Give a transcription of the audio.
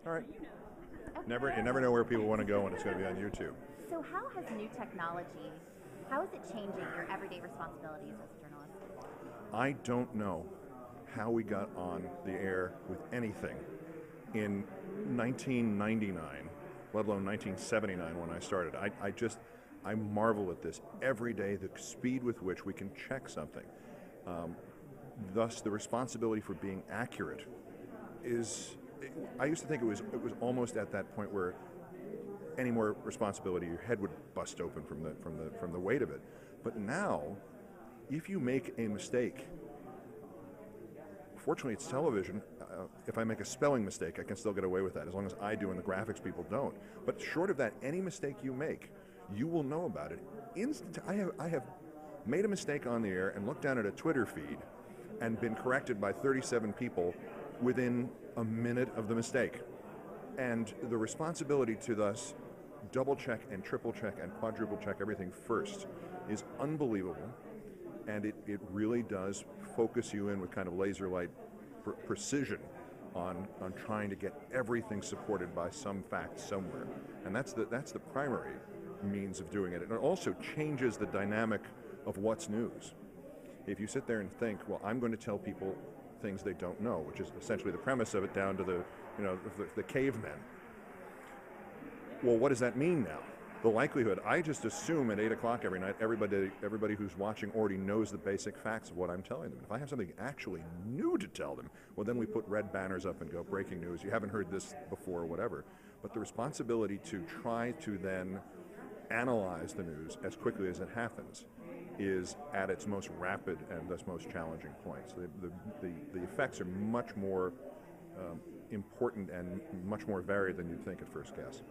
All right. Okay. You never know where people want to go when it's going to be on YouTube. So how has new technology, how is it changing your everyday responsibilities as a journalist? I don't know how we got on the air with anything in 1999, let alone 1979 when I started. I marvel at this every day, the speed with which we can check something. Um, Thus, the responsibility for being accurate is. I used to think it was almost at that point where any more responsibility, your head would bust open from the weight of it. But now, if you make a mistake, fortunately it's television. If I make a spelling mistake, I can still get away with that as long as I do and the graphics people don't. But short of that, any mistake you make, you will know about it. I have made a mistake on the air and looked down at a Twitter feed and been corrected by 37 people within a minute of the mistake. And the responsibility to thus double check and triple check and quadruple check everything first is unbelievable. And it really does focus you in with kind of laser light precision on trying to get everything supported by some fact somewhere. And that's the primary means of doing it. And it also changes the dynamic of what's news. If you sit there and think, well, I'm going to tell people things they don't know, which is essentially the premise of it down to the cavemen. Well, what does that mean now? The likelihood, I just assume at 8 o'clock every night, everybody who's watching already knows the basic facts of what I'm telling them. If I have something actually new to tell them, well, then we put red banners up and go, breaking news, you haven't heard this before, or whatever. But the responsibility to try to then analyze the news as quickly as it happens is at its most rapid and thus most challenging point. So the effects are much more important and much more varied than you'd think at first guess.